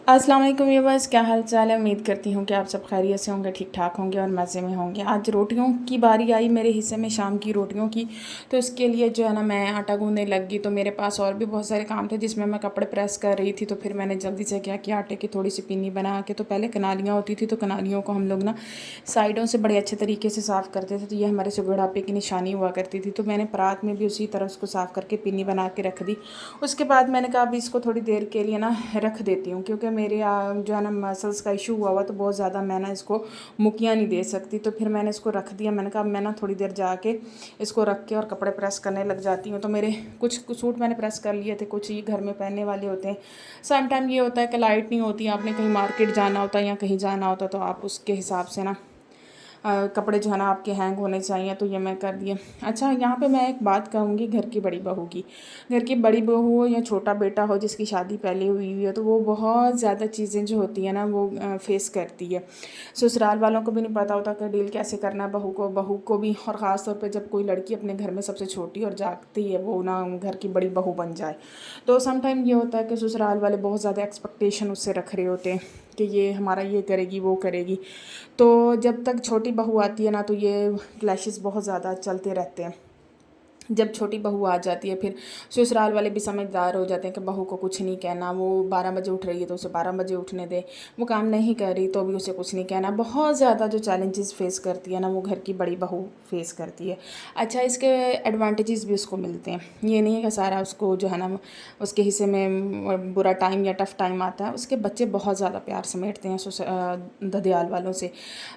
अस्सलाम वालेकुम व्यूअर्स, क्या हाल चाल है। उम्मीद करती हूँ कि आप सब खैरियत से होंगे, ठीक ठाक होंगे और मज़े में होंगे। आज रोटियों की बारी आई मेरे हिस्से में, शाम की रोटियों की। तो इसके लिए जो है ना मैं आटा गूँधने लग गई। तो मेरे पास और भी बहुत सारे काम थे जिसमें मैं कपड़े प्रेस कर रही थी। तो फिर मैंने जल्दी से क्या किया, आटे की थोड़ी सी पिन्नी बना के, तो पहले कनालियाँ होती थी तो कनालियों को हम लोग ना साइडों से बड़े अच्छे तरीके से साफ़ करते थे। तो ये हमारे सुगड़ापे की निशानी हुआ करती थी। तो मैंने परात में भी उसी तरह उसको साफ़ करके पिन्नी बना के रख दी। उसके बाद मैंने कहा अभी इसको थोड़ी देर के लिए ना रख देती हूँ, क्योंकि मेरे जो है ना मसल्स का इशू हुआ तो बहुत ज़्यादा मैं ना इसको मुक्कियाँ नहीं दे सकती। तो फिर मैंने इसको रख दिया। मैंने कहा मैं ना थोड़ी देर जाके इसको रख के और कपड़े प्रेस करने लग जाती हूँ। तो मेरे कुछ सूट मैंने प्रेस कर लिए थे, कुछ ये घर में पहनने वाले होते हैं। सम टाइम ये होता है कि लाइट नहीं होती, आपने कहीं मार्केट जाना होता है या कहीं जाना होता है, तो आप उसके हिसाब से ना कपड़े जो है ना आपके हैंग होने चाहिए। तो ये मैं कर दिए। अच्छा, यहाँ पे मैं एक बात कहूँगी घर की बड़ी बहू की। घर की बड़ी बहू हो या छोटा बेटा हो जिसकी शादी पहले हुई हुई है, तो वो बहुत ज़्यादा चीज़ें जो होती हैं ना वो फेस करती है। ससुराल वालों को भी नहीं पता होता कि डील कैसे करना है बहू को भी। और ख़ास तौर पे जब कोई लड़की अपने घर में सबसे छोटी और जागती है, वो ना घर की बड़ी बहू बन जाए, तो समटाइम ये होता है कि ससुराल वाले बहुत ज़्यादा एक्सपेक्टेशन उससे रख रहे होते हैं कि ये हमारा ये करेगी वो करेगी। तो जब तक छोटी बहू आती है ना, तो ये क्लैशेस बहुत ज़्यादा चलते रहते हैं। जब छोटी बहू आ जाती है, फिर ससुराल वाले भी समझदार हो जाते हैं कि बहू को कुछ नहीं कहना। वो 12 बजे उठ रही है तो उसे 12 बजे उठने दे, वो काम नहीं कर रही तो भी उसे कुछ नहीं कहना। बहुत ज़्यादा जो चैलेंजेस फेस करती है ना, वो घर की बड़ी बहू फेस करती है। अच्छा, इसके एडवांटेजेस भी उसको मिलते हैं। ये नहीं है कि सारा उसको जो है ना उसके हिस्से में बुरा टाइम या टफ़ टाइम आता है। उसके बच्चे बहुत ज़्यादा प्यार समेटते हैं ददियाल वालों से।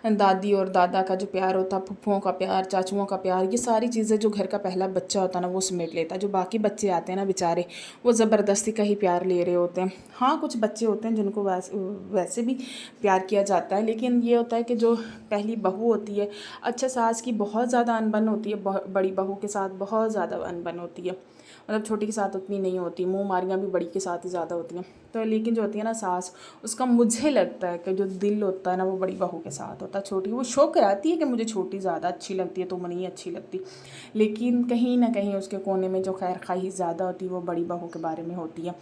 दादी और दादा का जो प्यार होता है, फुफ्फुओं का प्यार, चाचुओं का प्यार, ये सारी चीज़ें जो घर का पहला बच्चा होता है ना वो समेट लेता है। जो बाकी बच्चे आते हैं ना बेचारे, वो ज़बरदस्ती का ही प्यार ले रहे होते हैं। हाँ, कुछ बच्चे होते हैं जिनको वैसे भी प्यार किया जाता है, लेकिन ये होता है कि जो पहली बहू होती है, अच्छा सास की बहुत ज़्यादा अनबन होती है, बड़ी बहू के साथ बहुत ज़्यादा अनबन होती है। मतलब छोटी के साथ उतनी नहीं होती, मुँह मारियाँ भी बड़ी के साथ ही ज़्यादा होती हैं। तो लेकिन जो होती है ना सास, उसका मुझे लगता है कि जो दिल होता है ना वो बड़ी बहू के साथ होता है। छोटी वो शो कराती है कि मुझे छोटी ज़्यादा अच्छी लगती है, तो मुझे नहीं अच्छी लगती, लेकिन कहीं ना कहीं उसके कोने में जो खैर खाही ज़्यादा होती है वो बड़ी बहू के बारे में होती है।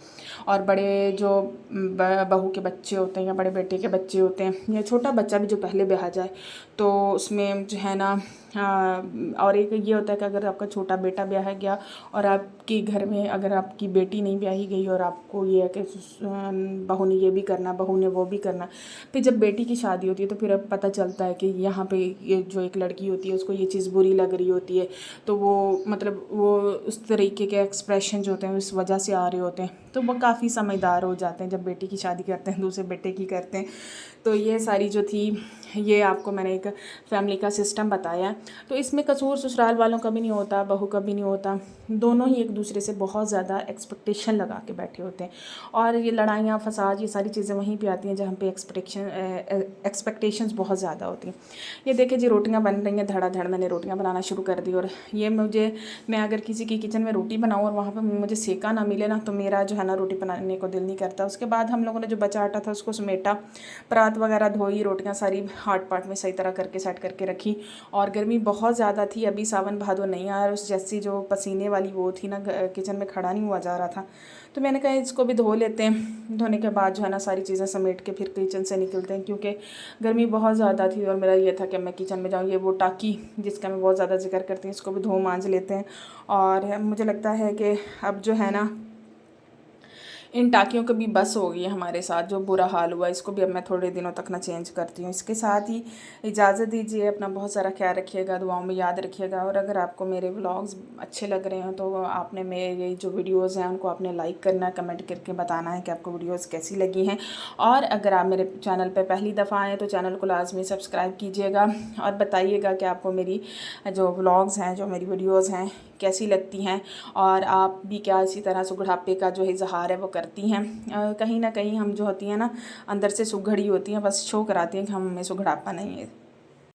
और बड़े जो बहू के बच्चे होते हैं या बड़े बेटे के बच्चे होते हैं या छोटा बच्चा भी जो पहले ब्याह जाए, तो उसमें जो है ना और एक ये होता है कि अगर आपका छोटा बेटा ब्याह गया और आपके घर में अगर आपकी बेटी नहीं ब्याही गई और आपको ये है कि बहू ने ये भी करना, बहू ने वो भी करना, फिर जब बेटी की शादी होती है तो फिर अब पता चलता है कि यहाँ पे ये जो एक लड़की होती है उसको ये चीज़ बुरी लग रही होती है। तो वो मतलब वो उस तरीके के एक्सप्रेशन जो होते हैं उस वजह से आ रहे होते हैं। तो वो काफ़ी समझदार हो जाते हैं जब बेटी की शादी करते हैं, दूसरे बेटे की करते हैं। तो ये सारी जो थी, ये आपको मैंने एक फैमिली का सिस्टम बताया। तो इसमें कसूर ससुराल वालों का भी नहीं होता, बहू का भी नहीं होता। दोनों ही एक दूसरे से बहुत ज़्यादा एक्सपेक्टेशन लगा के बैठे होते हैं। और ये लड़ाइयाँ फसाद ये सारी चीज़ें वहीं पे आती हैं जहाँ पे एक्सपेक्टेशंस बहुत ज़्यादा होती हैं। ये देखिए जी, रोटियाँ बन रही हैं धड़ाधड़। मैंने रोटियाँ बनाना शुरू कर दी। और ये मैं अगर किसी की किचन में रोटी बनाऊँ और वहाँ पर मुझे सेका ना मिले ना, तो मेरा जो है ना रोटी बनाने को दिल नहीं करता। उसके बाद हम लोगों ने जो बचा आटा था उसको समेटा, परात वगैरह धोई, रोटियाँ सारी हाट पाट में सही तरह करके सेट करके रखी। और गर्मी बहुत ज़्यादा थी, अभी सावन भादो नहीं आया, उस जैसी जो पसीने वाली वो थी ना, किचन में खड़ा नहीं हुआ जा रहा था। तो मैंने कहा इसको भी धो लेते हैं। धोने के बाद जो है ना सारी चीज़ें समेट के फिर किचन से निकलते हैं, क्योंकि गर्मी बहुत ज़्यादा थी। और मेरा ये था कि मैं किचन में जाऊँ। ये वो टाकी जिसका मैं बहुत ज़्यादा जिक्र करती हूँ, इसको भी धो मांज लेते हैं। और मुझे लगता है कि अब जो है ना इन टाँकियों की भी बस हो गई है हमारे साथ, जो बुरा हाल हुआ इसको भी अब मैं थोड़े दिनों तक ना चेंज करती हूँ। इसके साथ ही इजाज़त दीजिए, अपना बहुत सारा ख्याल रखिएगा, दुआओं में याद रखिएगा। और अगर आपको मेरे व्लॉग्स अच्छे लग रहे हैं तो आपने मेरे जो वीडियोज़ हैं उनको आपने लाइक करना, कमेंट करके बताना है कि आपको वीडियोज़ कैसी लगी हैं। और अगर आप मेरे चैनल पर पहली दफ़ा आएँ तो चैनल को लाजमी सब्सक्राइब कीजिएगा और बताइएगा कि आपको मेरी जो व्लॉग्स हैं, जो मेरी वीडियोज़ हैं कैसी लगती हैं। और आप भी क्या इसी तरह सुगड़ापे का जो इजहार है वो करती हैं। कहीं ना कहीं हम जो होती हैं ना अंदर से सुघड़ी होती हैं, बस शो कराती हैं कि हम में सुगड़ापा नहीं है।